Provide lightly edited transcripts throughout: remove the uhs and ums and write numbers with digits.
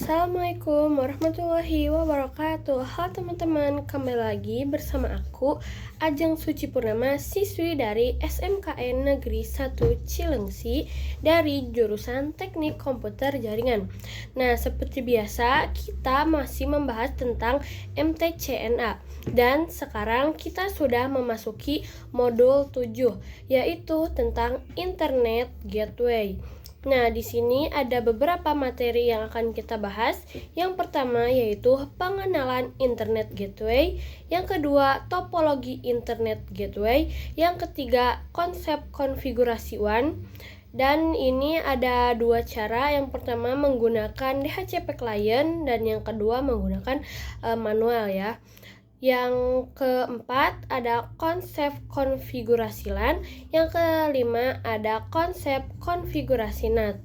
Assalamualaikum warahmatullahi wabarakatuh. Halo teman-teman, kembali lagi bersama aku Ajeng Suci Purnama, siswi dari SMKN Negeri 1 Cilengsi dari jurusan Teknik Komputer Jaringan. Nah, seperti biasa kita masih membahas tentang MTCNA dan sekarang kita sudah memasuki modul 7 yaitu tentang Internet Gateway. Nah, di sini ada beberapa materi yang akan kita bahas. Yang pertama yaitu pengenalan Internet Gateway, yang kedua topologi Internet Gateway, yang ketiga konsep konfigurasi WAN. Dan ini ada dua cara, yang pertama menggunakan DHCP client dan yang kedua menggunakan manual ya. Yang keempat ada konsep konfigurasi LAN, yang kelima ada konsep konfigurasi NAT.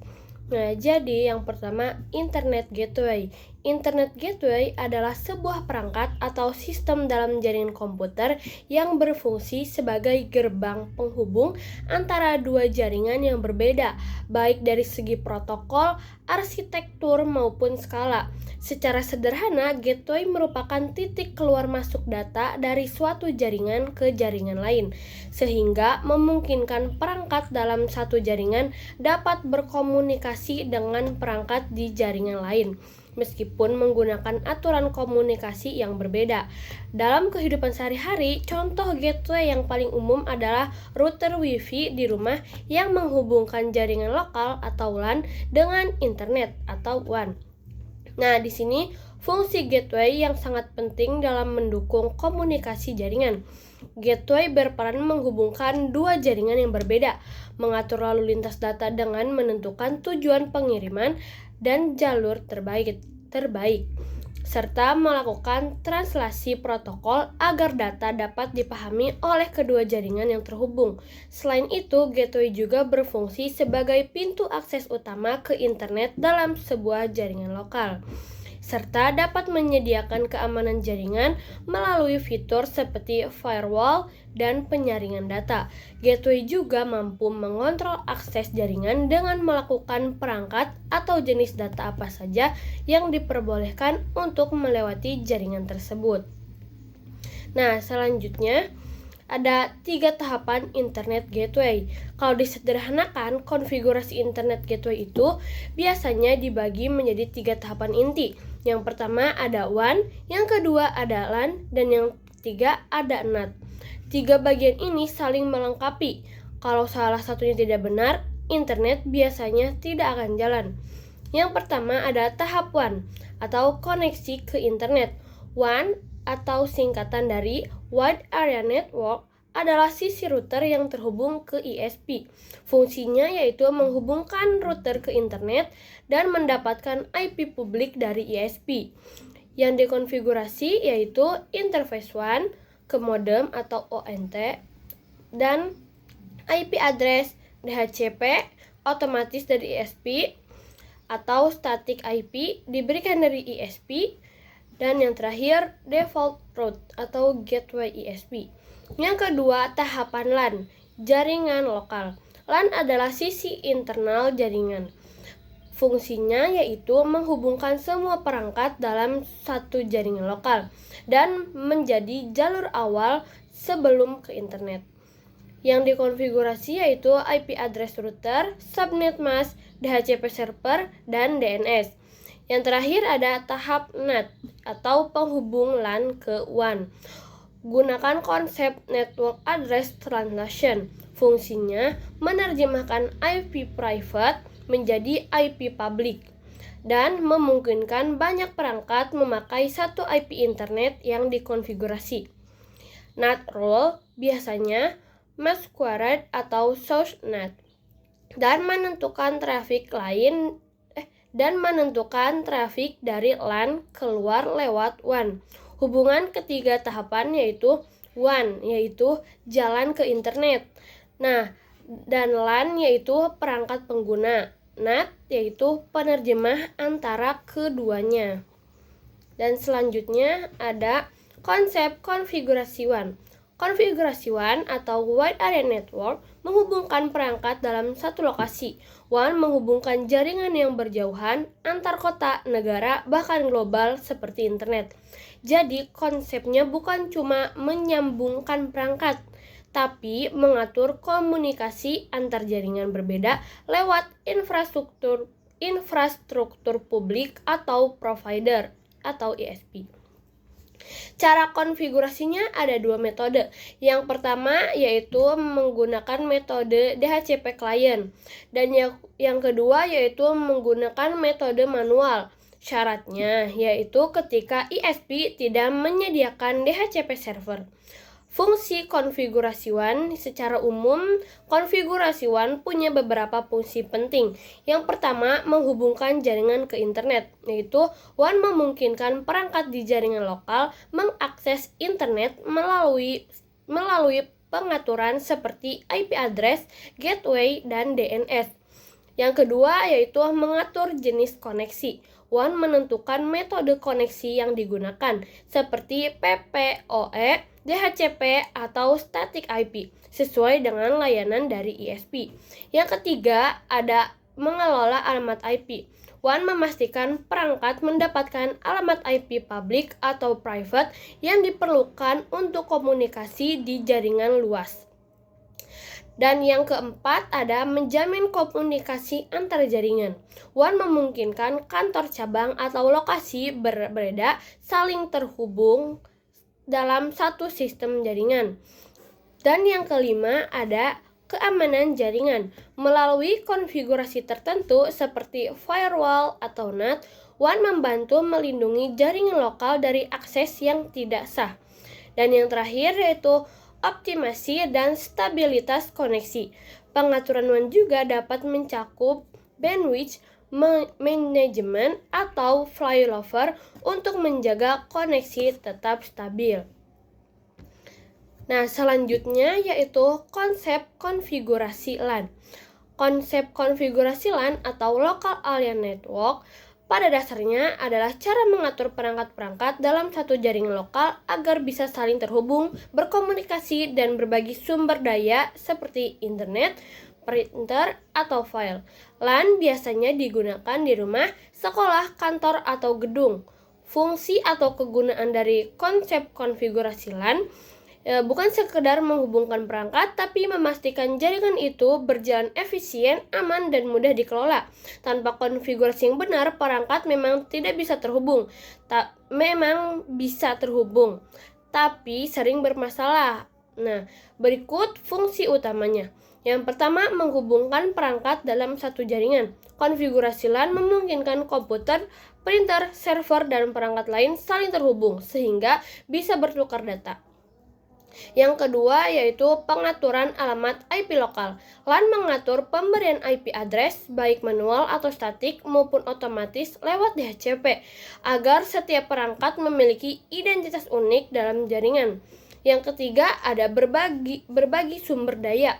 Nah, jadi yang pertama Internet Gateway. Internet Gateway adalah sebuah perangkat atau sistem dalam jaringan komputer yang berfungsi sebagai gerbang penghubung antara dua jaringan yang berbeda, baik dari segi protokol, arsitektur, maupun skala. Secara sederhana, gateway merupakan titik keluar masuk data dari suatu jaringan ke jaringan lain, sehingga memungkinkan perangkat dalam satu jaringan dapat berkomunikasi dengan perangkat di jaringan lain, meskipun menggunakan aturan komunikasi yang berbeda. Dalam kehidupan sehari-hari, contoh gateway yang paling umum adalah router WiFi di rumah yang menghubungkan jaringan lokal atau LAN dengan internet atau WAN. Nah, di sini fungsi gateway yang sangat penting dalam mendukung komunikasi jaringan. Gateway berperan menghubungkan dua jaringan yang berbeda, mengatur lalu lintas data dengan menentukan tujuan pengiriman dan jalur terbaik, serta melakukan translasi protokol agar data dapat dipahami oleh kedua jaringan yang terhubung. Selain itu, gateway juga berfungsi sebagai pintu akses utama ke internet dalam sebuah jaringan lokal, serta dapat menyediakan keamanan jaringan melalui fitur seperti firewall dan penyaringan data. Gateway juga mampu mengontrol akses jaringan dengan melakukan perangkat atau jenis data apa saja yang diperbolehkan untuk melewati jaringan tersebut. Nah, selanjutnya ada 3 tahapan Internet Gateway. Kalau disederhanakan, konfigurasi Internet Gateway itu biasanya dibagi menjadi 3 tahapan inti. Yang pertama ada WAN, yang kedua ada LAN, dan yang ketiga ada NAT. 3 bagian ini saling melengkapi. Kalau salah satunya tidak benar, internet biasanya tidak akan jalan. Yang pertama ada tahap WAN atau koneksi ke internet. WAN atau singkatan dari Wide Area Network adalah sisi router yang terhubung ke ISP. Fungsinya yaitu menghubungkan router ke internet dan mendapatkan IP publik dari ISP. Yang dikonfigurasi yaitu interface WAN ke modem atau ONT dan IP address DHCP otomatis dari ISP atau static IP diberikan dari ISP, dan yang terakhir default route atau gateway ISP. Yang kedua, tahapan LAN, jaringan lokal. LAN adalah sisi internal jaringan. Fungsinya yaitu menghubungkan semua perangkat dalam satu jaringan lokal dan menjadi jalur awal sebelum ke internet. Yang dikonfigurasi yaitu IP address router, subnet mask, DHCP server, dan DNS. Yang terakhir ada tahap NAT atau penghubung LAN ke WAN. Gunakan konsep Network Address Translation. Fungsinya menerjemahkan IP private menjadi IP public dan memungkinkan banyak perangkat memakai satu IP internet yang dikonfigurasi. NAT role biasanya mask query atau source NAT dan menentukan trafik dari LAN keluar lewat WAN. Hubungan ketiga tahapan yaitu WAN yaitu jalan ke internet. Nah, dan LAN yaitu perangkat pengguna. NAT yaitu penerjemah antara keduanya. Dan selanjutnya ada konsep konfigurasi WAN. Konfigurasi WAN atau Wide Area Network menghubungkan perangkat dalam satu lokasi. WAN menghubungkan jaringan yang berjauhan antar kota, negara, bahkan global seperti internet. Jadi konsepnya bukan cuma menyambungkan perangkat, tapi mengatur komunikasi antar jaringan berbeda lewat infrastruktur publik atau provider atau ISP. Cara konfigurasinya ada dua metode. Yang pertama yaitu menggunakan metode DHCP client dan yang kedua yaitu menggunakan metode manual. Syaratnya yaitu ketika ISP tidak menyediakan DHCP server. Fungsi konfigurasi WAN secara umum, konfigurasi WAN punya beberapa fungsi penting. Yang pertama, menghubungkan jaringan ke internet, yaitu WAN memungkinkan perangkat di jaringan lokal mengakses internet melalui pengaturan seperti IP address, gateway, dan DNS. Yang kedua yaitu mengatur jenis koneksi. WAN menentukan metode koneksi yang digunakan, seperti PPOE, DHCP, atau static IP, sesuai dengan layanan dari ISP. Yang ketiga, ada mengelola alamat IP. WAN memastikan perangkat mendapatkan alamat IP public atau private yang diperlukan untuk komunikasi di jaringan luas. Dan yang keempat ada menjamin komunikasi antar jaringan. WAN memungkinkan kantor cabang atau lokasi berbeda saling terhubung dalam satu sistem jaringan. Dan yang kelima ada keamanan jaringan. Melalui konfigurasi tertentu seperti firewall atau NAT, WAN membantu melindungi jaringan lokal dari akses yang tidak sah. Dan yang terakhir yaitu optimasi dan stabilitas koneksi. Pengaturan WAN juga dapat mencakup bandwidth management atau failover untuk menjaga koneksi tetap stabil. Nah, selanjutnya yaitu konsep konfigurasi LAN. Konsep konfigurasi LAN atau Local Area Network pada dasarnya adalah cara mengatur perangkat-perangkat dalam satu jaringan lokal agar bisa saling terhubung, berkomunikasi, dan berbagi sumber daya seperti internet, printer, atau file. LAN biasanya digunakan di rumah, sekolah, kantor, atau gedung. Fungsi atau kegunaan dari konsep konfigurasi LAN bukan sekedar menghubungkan perangkat, tapi memastikan jaringan itu berjalan efisien, aman, dan mudah dikelola. Tanpa konfigurasi yang benar, perangkat memang tidak bisa terhubung. Memang bisa terhubung, tapi sering bermasalah. Nah, berikut fungsi utamanya. Yang pertama, menghubungkan perangkat dalam satu jaringan. Konfigurasi LAN memungkinkan komputer, printer, server, dan perangkat lain saling terhubung, sehingga bisa bertukar data. Yang kedua yaitu pengaturan alamat IP lokal. LAN mengatur pemberian IP address baik manual atau statik maupun otomatis lewat DHCP agar setiap perangkat memiliki identitas unik dalam jaringan. Yang ketiga ada berbagi sumber daya,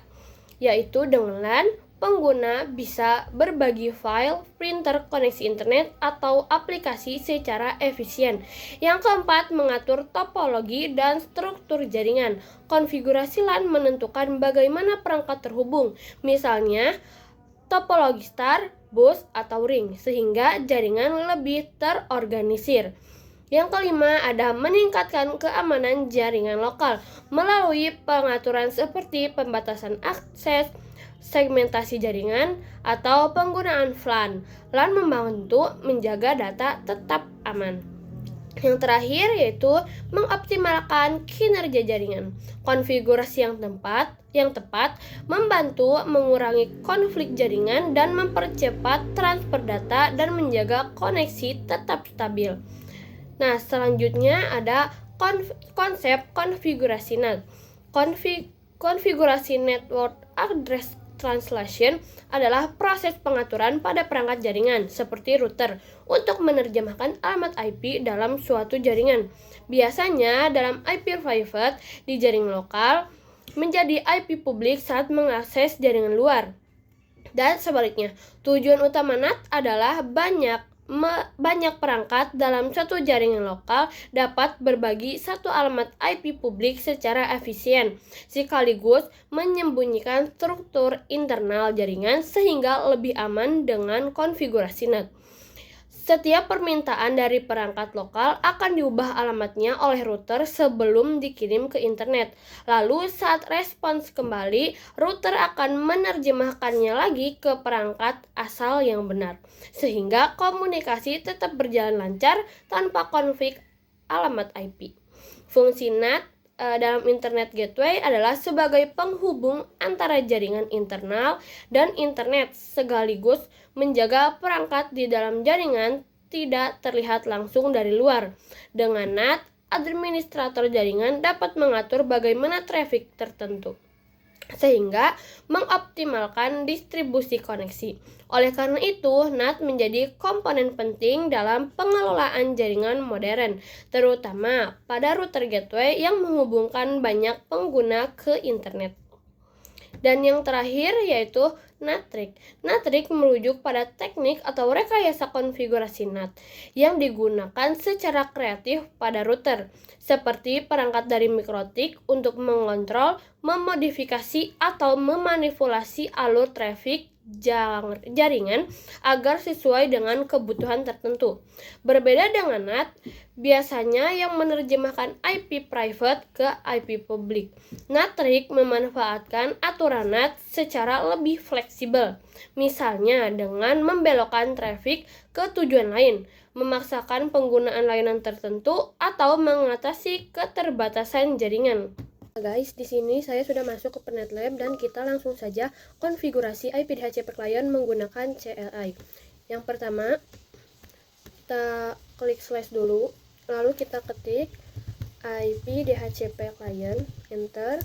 yaitu dengan LAN pengguna bisa berbagi file, printer, koneksi internet, atau aplikasi secara efisien. Yang keempat, mengatur topologi dan struktur jaringan. Konfigurasi LAN menentukan bagaimana perangkat terhubung, misalnya topologi star, bus, atau ring, sehingga jaringan lebih terorganisir. Yang kelima ada meningkatkan keamanan jaringan lokal melalui pengaturan seperti pembatasan akses, segmentasi jaringan, atau penggunaan VLAN. LAN membantu menjaga data tetap aman. Yang terakhir yaitu mengoptimalkan kinerja jaringan. Konfigurasi yang tepat membantu mengurangi konflik jaringan dan mempercepat transfer data dan menjaga koneksi tetap stabil. Nah, selanjutnya ada konsep konfigurasi NAT. Konfigurasi Network Address Translation adalah proses pengaturan pada perangkat jaringan seperti router untuk menerjemahkan alamat IP dalam suatu jaringan. Biasanya dalam IP private di jaringan lokal menjadi IP publik saat mengakses jaringan luar. Dan sebaliknya, tujuan utama NAT adalah banyak perangkat dalam satu jaringan lokal dapat berbagi satu alamat IP publik secara efisien, sekaligus menyembunyikan struktur internal jaringan sehingga lebih aman dengan konfigurasi NAT. Setiap permintaan dari perangkat lokal akan diubah alamatnya oleh router sebelum dikirim ke internet. Lalu saat respons kembali, router akan menerjemahkannya lagi ke perangkat asal yang benar, sehingga komunikasi tetap berjalan lancar tanpa konflik alamat IP. Fungsi NAT dalam Internet Gateway adalah sebagai penghubung antara jaringan internal dan internet, sekaligus menjaga perangkat di dalam jaringan tidak terlihat langsung dari luar. Dengan NAT, administrator jaringan dapat mengatur bagaimana traffic tertentu, sehingga mengoptimalkan distribusi koneksi. Oleh karena itu, NAT menjadi komponen penting dalam pengelolaan jaringan modern, terutama pada router gateway yang menghubungkan banyak pengguna ke internet. Dan yang terakhir yaitu NAT-trick. NAT-trick merujuk pada teknik atau rekayasa konfigurasi NAT yang digunakan secara kreatif pada router, seperti perangkat dari MikroTik untuk mengontrol, memodifikasi, atau memanipulasi alur traffic jaringan agar sesuai dengan kebutuhan tertentu. Berbeda dengan NAT, biasanya yang menerjemahkan IP private ke IP publik. NAT-trick memanfaatkan aturan NAT secara lebih fleksibel, misalnya dengan membelokkan traffic ke tujuan lain, memaksakan penggunaan layanan tertentu, atau mengatasi keterbatasan jaringan. Guys, di sini saya sudah masuk ke PernetLab dan kita langsung saja konfigurasi IP DHCP client menggunakan CLI. Yang pertama, kita klik slash dulu, lalu kita ketik IP DHCP client, enter,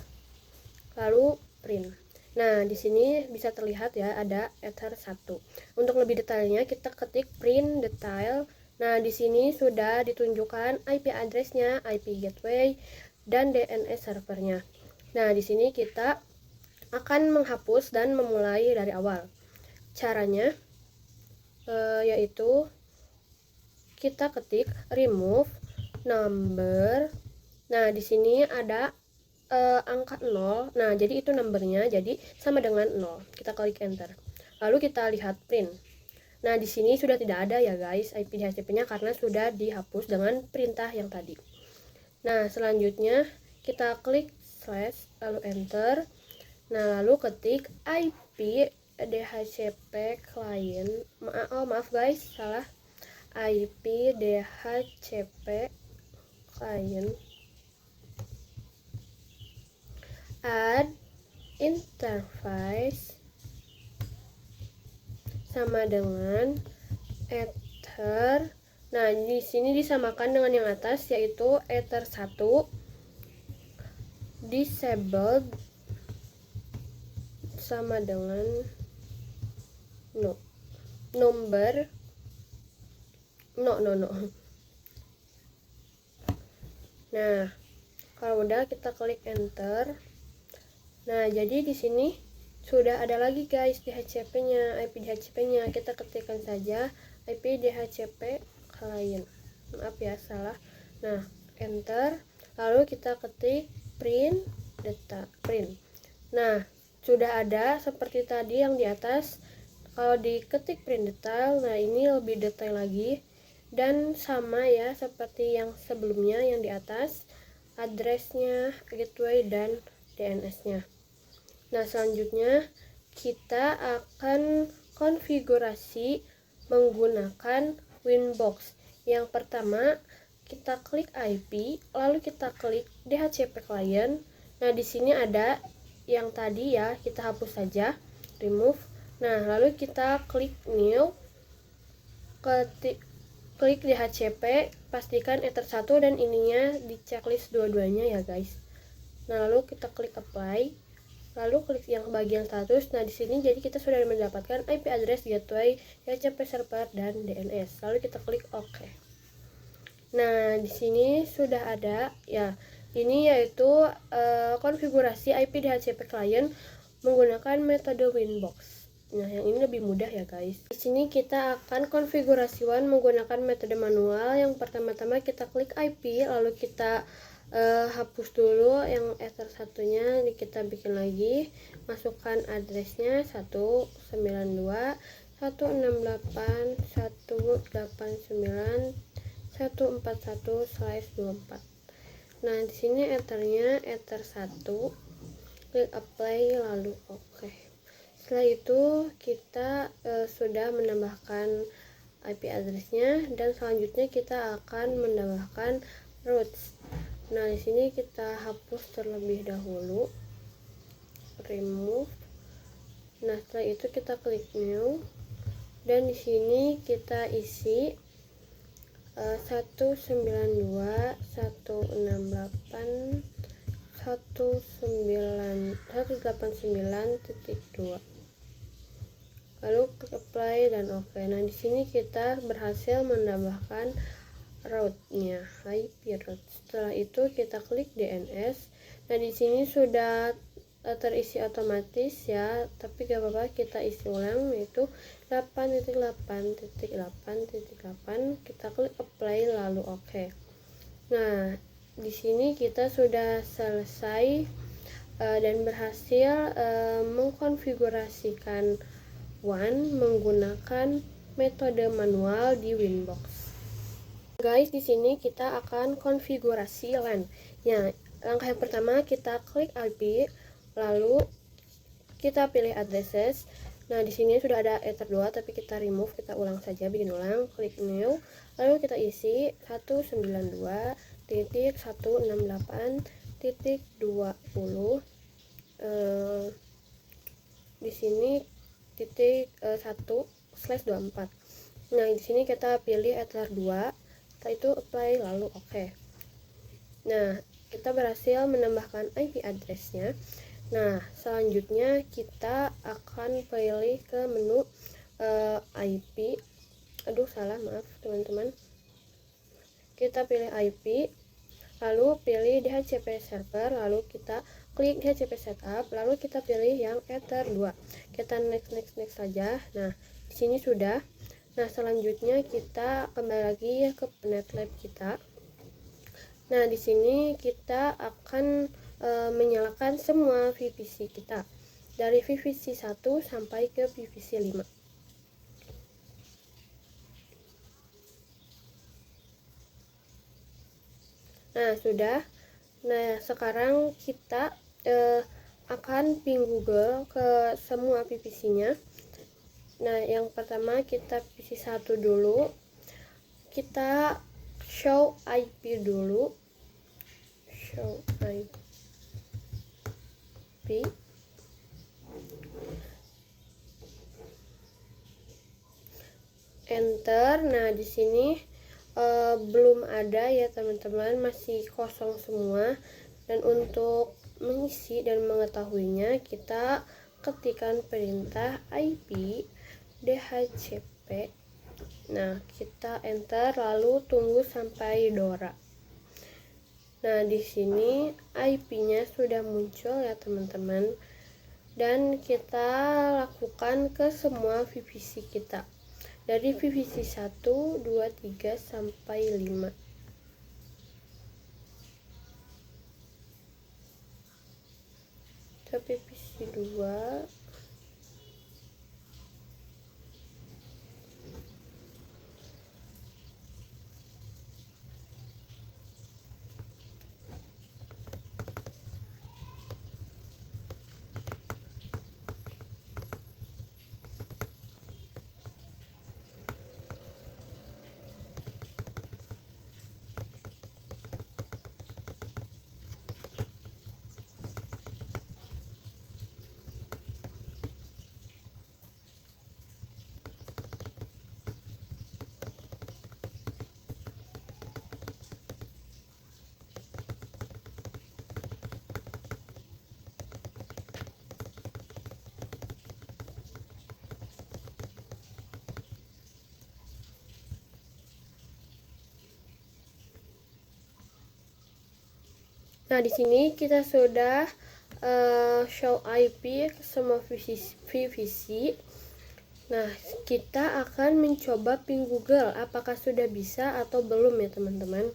lalu print. Nah, di sini bisa terlihat ya ada ether 1. Untuk lebih detailnya kita ketik print detail. Nah, di sini sudah ditunjukkan IP address-nya, IP gateway, dan DNS servernya. Nah, di sini kita akan menghapus dan memulai dari awal. Caranya yaitu kita ketik remove number. Nah, di sini ada angka 0. Nah, jadi itu numbernya, jadi sama dengan 0. Kita klik enter. Lalu kita lihat print. Nah, di sini sudah tidak ada ya guys IP DHCP-nya karena sudah dihapus dengan perintah yang tadi. Nah, selanjutnya kita klik slash lalu enter. Nah, lalu ketik IP DHCP client. Maaf guys, salah. IP DHCP client add interface sama dengan ether. Nah, di sini disamakan dengan yang atas yaitu ether 1 disabled sama dengan number Nah, kalau udah kita klik enter. Nah, jadi di sini sudah ada lagi guys DHCP-nya, IP DHCP-nya. Kita ketikkan saja IP DHCP client. Maaf ya, salah. Nah, enter. Lalu kita ketik print data, print. Nah, sudah ada seperti tadi yang di atas. Kalau diketik print detail, nah ini lebih detail lagi dan sama ya seperti yang sebelumnya yang di atas, addressnya, gateway, dan DNS-nya. Nah, selanjutnya kita akan konfigurasi menggunakan Winbox. Yang pertama, kita klik IP, lalu kita klik DHCP client. Nah, di sini ada yang tadi ya, kita hapus saja, remove. Nah, lalu kita klik new, klik DHCP, pastikan ether 1 dan ininya di checklist dua-duanya ya guys. Nah, lalu kita klik apply, lalu klik yang bagian status. Nah, di sini jadi kita sudah mendapatkan IP address gateway, DHCP server, dan DNS. Lalu kita klik OK. Nah, di sini sudah ada ya. Ini yaitu konfigurasi IP DHCP client menggunakan metode Winbox. Nah, yang ini lebih mudah ya guys. Di sini kita akan konfigurasi WAN menggunakan metode manual. Yang pertama-tama kita klik IP, lalu kita hapus dulu yang ether satunya, kita bikin lagi, masukkan addressnya 192.168.189.141/24. Nah, di sini ethernya ether 1, klik apply lalu oke. Setelah itu kita sudah menambahkan IP addressnya, dan selanjutnya kita akan menambahkan routes. Nah, di sini kita hapus terlebih dahulu, remove. Nah, setelah itu kita klik new, dan di sini kita isi 192.168.189.2. Lalu klik apply dan oke. Nah, di sini kita berhasil menambahkan route-nya, IP route. Setelah itu kita klik DNS. Nah, di sini sudah terisi otomatis ya, tapi gak apa-apa, kita isi ulang, yaitu 8.8.8.8. Kita klik apply lalu oke. Nah, di sini kita sudah selesai dan berhasil mengkonfigurasikan WAN menggunakan metode manual di Winbox. Guys, di sini kita akan konfigurasi LAN. Ya, langkah yang pertama kita klik IP, lalu kita pilih addresses. Nah, di sini sudah ada ether 2, tapi kita remove, kita ulang saja, bikin ulang, klik new, lalu kita isi 192.168.20. Di sini titik 1/24. Nah, di sini kita pilih ether 2. Setelah itu apply lalu oke. Nah, kita berhasil menambahkan IP addressnya. Nah, selanjutnya kita akan pilih ke menu IP. Maaf teman-teman. Kita pilih IP, lalu pilih DHCP server, lalu kita klik DHCP setup, lalu kita pilih yang ether 2. Kita next saja. Nah, di sini sudah. Nah, selanjutnya kita kembali lagi ke NetLab kita. Nah, di sini kita akan menyalakan semua VPC kita, dari VPC 1 sampai ke VPC 5. Nah, sudah. Nah, sekarang kita akan ping Google ke semua VPC-nya. Nah, yang pertama kita VPC 1 dulu. Kita show IP dulu. Show IP. Enter. Nah, di sini belum ada ya teman-teman, masih kosong semua. Dan untuk mengisi dan mengetahuinya, kita ketikkan perintah IP DHCP. Nah, kita enter lalu tunggu sampai Dora. Nah, di sini IP-nya sudah muncul ya teman-teman, dan kita lakukan ke semua VPC kita, dari VPC 1, 2, 3 sampai 5. Ke VPC 2. Nah, di sini kita sudah show IP ke semua VPC. Nah, kita akan mencoba ping Google. Apakah sudah bisa atau belum ya teman-teman?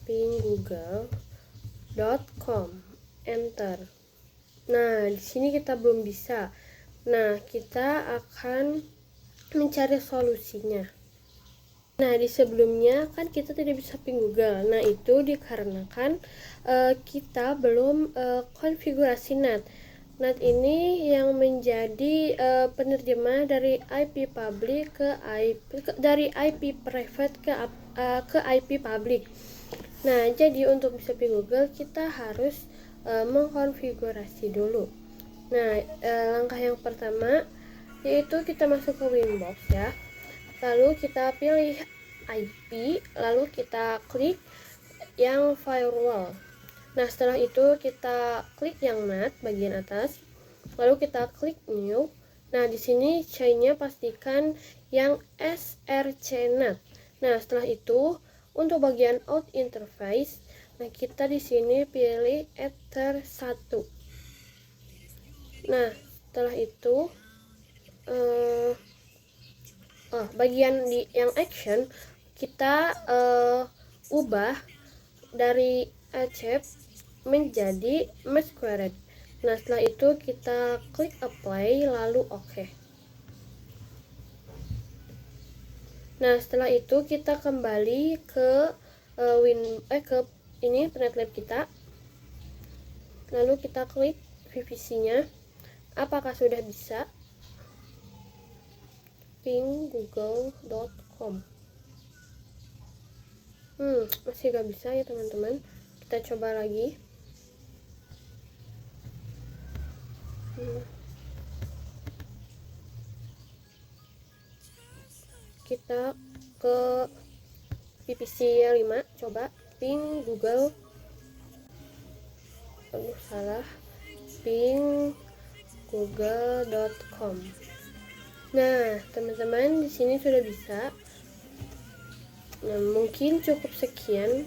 pinggoogle.com, enter. Nah, di sini kita belum bisa. Nah, kita akan mencari solusinya. Nah, di sebelumnya kan kita tidak bisa ping Google. Nah, itu dikarenakan kita belum konfigurasi NAT. NAT ini yang menjadi penerjemah dari IP public dari IP private ke IP public. Nah, jadi untuk bisa ping Google kita harus mengkonfigurasi dulu. Nah, langkah yang pertama yaitu kita masuk ke Winbox ya. Lalu kita pilih IP, lalu kita klik yang firewall. Nah, setelah itu kita klik yang NAT bagian atas, lalu kita klik new. Nah, di sini chainnya pastikan yang SRC NAT. Nah, setelah itu untuk bagian out interface, nah kita di sini pilih Ether 1. Nah, setelah itu bagian di yang action kita ubah dari accept menjadi masquerade. Nah, setelah itu kita klik apply lalu oke. Nah, setelah itu kita kembali ke ke ini Internet Lab kita. Lalu kita klik VPC-nya. Apakah sudah bisa? pinggoogle.com. Masih gak bisa ya teman-teman. Kita coba lagi. Kita ke VPC 5, coba pinggoogle. Salah. pinggoogle.com. Nah, teman-teman di sini sudah bisa. Nah, mungkin cukup sekian.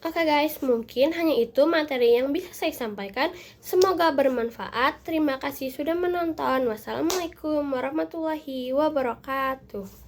Oke guys, mungkin hanya itu materi yang bisa saya sampaikan. Semoga bermanfaat. Terima kasih sudah menonton. Wassalamualaikum warahmatullahi wabarakatuh.